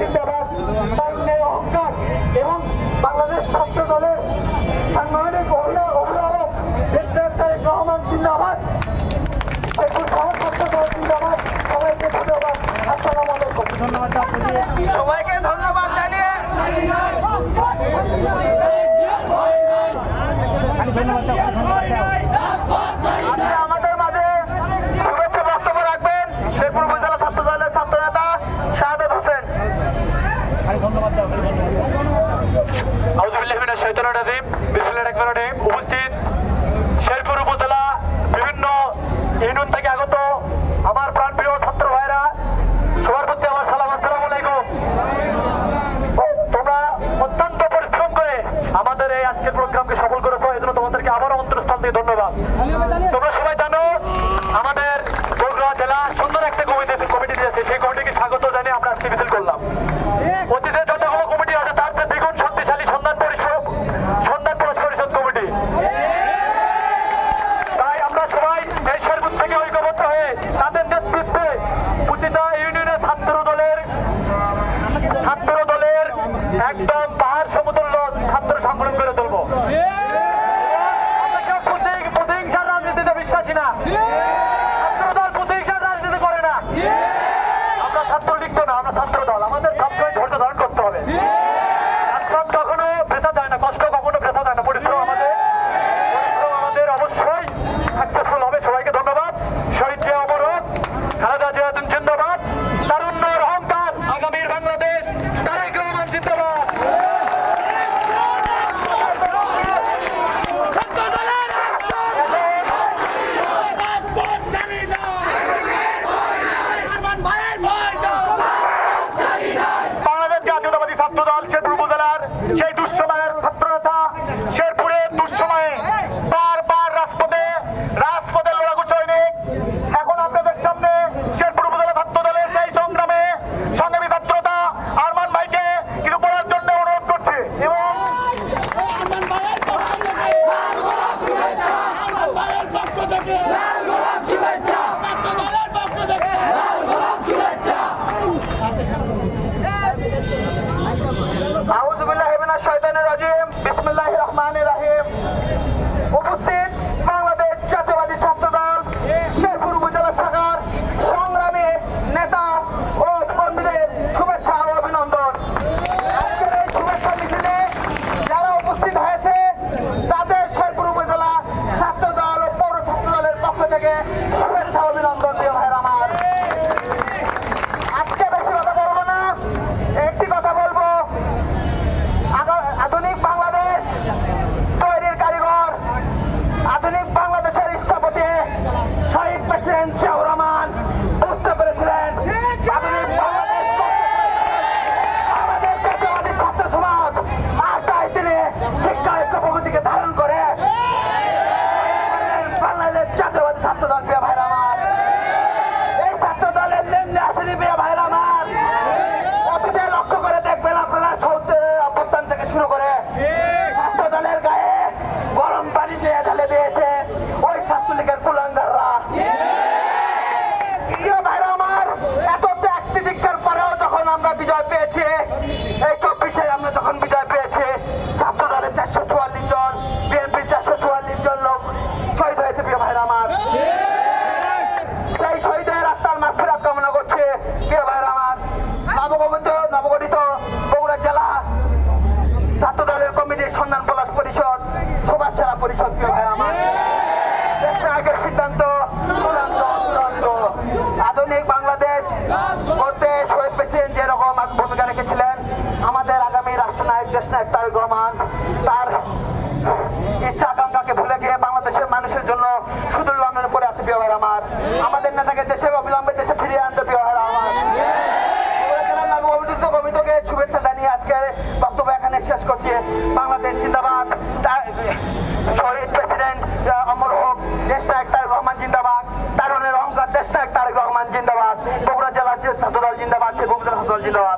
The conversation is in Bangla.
জিন্দাবাদ, তারুণ্যের অহংকার এবং বাংলাদেশ ছাত্র দলের সাংগঠনিক অভিভাবক দেশনায়ক তারেক রহমান জিন্দাবাদ, ছাত্র দল জিন্দাবাদ। সবাইকে ধন্যবাদ। আসসালামু আলাইকুম। সবাইকে ধন্যবাদ জানিয়ে আমাদের মাঝে শুভেচ্ছা বক্তব্য রাখবেন শেরপুর উপজেলা ছাত্র দলের ছাত্র নেতা শাহাদাত হোসেন। উপস্থিত শেরপুর উপজেলা বিভিন্ন ইউনিয়ন থেকে আগত আমার প্রাণপ্রিয় ছাত্র ভাইরা, সবার প্রতি আমার সালাম, আসসালামু আলাইকুম। তোমরা অত্যন্ত পরিশ্রম করে আমাদের এই আজকের প্রোগ্রামকে সফল করেছো, এই জন্য তোমাদেরকে আবারও অন্তরস্থল থেকে ধন্যবাদ। তোমরা সবাই জানো আমাদের বগুড়া জেলা সুন্দর একটা কমিটি দিয়েছে, সেই কমিটিকে স্বাগত জানিয়ে আমরা আজকে মিছিল করলাম। অতীতে যতগুলো কমিটি আছে তার চেয়ে দ্বিগুণ শক্তিশালী সন্ধান পরিষদ কমিটি। তাই আমরা সবাই এই শেরপুর থেকে ঐক্যবদ্ধ হয়ে তাদের নেতৃত্বে প্রতিটা ইউনিয়নের ছাত্র দলের একদম পাহাড় সমতুল্য ছাত্র সংগঠন করে তুলবো। প্রতিহিংসার রাজনীতিতে বিশ্বাসী না, ছাত্র দল প্রতিহিংসার রাজনীতি করে না। আমরা ছাত্রলীগ তো না, আমরা ছাত্র দল। আমাদের সবসময় ধৈর্য ধারণ করতে হবে। আশ্রম কখনো বৃথা যায় না, কষ্ট কখনো বৃথা যায় না। পরিশ্রম আমাদের অবশ্যই সাকসেসফুল হবে। সবাইকে ধন্যবাদ। শহীদ জিয়া অমরক, খালেদা জিয়া জিন্দাবাদ, তারুণ্যের অহংকার, আগামীর বাংলাদেশ, তারেক রহমান জিন্দাবাদ। বাংলাদেশ জাতীয়তাবাদী ছাত্র দল শেরপুর উপজেলার সেই দুঃসময়ের ছাত্র নেতা, শেরপুরের দুঃসময়ে বারবার রাজপথে লড়াকু সৈনিক, এখন আপনাদের সামনে শেরপুর উপজেলা ছাত্র দলের সেই সংগ্রামী ছাত্রতা আরমান ভাইকে কিছু বলার জন্য অনুরোধ করছে। এবং বিসমিল্লাহির রহমানির রহিম। উপস্থিত বাংলাদেশ জাতীয়বাদী ছাত্র দল শেরপুর উপজেলা শাখার সংগ্রামী নেতা ও কর্মীদের শুভেচ্ছা ও অভিনন্দন। আজকের এই শুভেচ্ছা মিছিলে যারা উপস্থিত হয়েছে তাদের শেরপুর উপজেলা ছাত্র দল ও পৌর ছাত্র দলের পক্ষ থেকে শুভেচ্ছা অভিনন্দন। প্রিয় ভাইরা আমার, আজকে বেশি কথা বলবো না, একটি কথা বলবো। আধুনিক বাংলাদেশ তৈরির কারিগর, আধুনিক বাংলাদেশের স্থপতি শহীদ প্রেসিডেন্ট জিয়াউর রহমান বুঝতে পেরেছিলেন আধুনিক বাংলাদেশ আমাদের জাতীয়বাদী ছাত্র সমাজ, আর তাই তিনি শিক্ষা ঐক্য প্রগতিকে ধারণ করে বাংলাদেশ জাতীয়বাদী ছাত্র দল। প্রিয় ভাইরা আমার, এই ছাত্র দলের নেমলে আসেনি। প্রিয় ভাইরা আমার, অতীতে লক্ষ্য করে দেখবেন আপনারা, সৌদের অভ্যুত্থান থেকে শুরু করে ছাত্র দলের গায়ে গরম পানি দিয়ে ঢেলে দিয়েছে ওই ছাত্রলীগের কুলাঙ্গাররা। ভাইরা আমার, এত ত্যাগ তিতিক্ষার পরেও যখন আমরা বিজয় পেয়েছি, এই 24-এ আমরা যখন বিজয় পেয়েছি, ছাত্র দলের 444 জন, বিএনপির 444 জন লোক শহীদ হয়েছে। প্রিয় ভাইরা আমার, সেই শহীদের আত্মার মাগফিরাত কামনা করছে। প্রিয় ভাইরা আমার, নবগঠিত বগুড়া জেলা ছাত্র দলের কমিটির সন্ধান পলাশ পরিষদ, সুভাষ সেনা পরিষদ। প্রিয় ভাই আমার, দেশনায়কের সিদ্ধান্ত চূড়ান্ত। আধুনিক বাংলাদেশ করতে শহীদ প্রেসিডেন্ট যেরকম ভূমিকা রেখেছিলেন, আমাদের আগামী রাষ্ট্রনায়ক দেশনায়ক তারেক রহমান তার ইচ্ছা আকাঙ্ক্ষাকে ভুলে গিয়ে বাংলাদেশের মানুষের জন্য সুদূর লন্ডনে পড়ে আছে। প্রিয় ভাই আমার, আমাদের নেতাকে দেশে অবিলম্বে দেশে ফিরিয়ে আনতে। প্রিয় ভাই আমার, কমিটিকে শুভেচ্ছা জানিয়ে আজকের বক্তব্য এখানে শেষ করছি। বাংলাদেশ জিন্দাবাদ, শহীদ প্রেসিডেন্ট অমর হোক, দেশনায়ক তারেক রহমান জিন্দাবাদ, তারুণের অহংকার দেশনায়ক তারেক রহমান জিন্দাবাদ, বগুড়া জেলার ছাত্র দল জিন্দাবাদ, শেরপুর উপজেলা ছাত্র দল জিন্দাবাদ।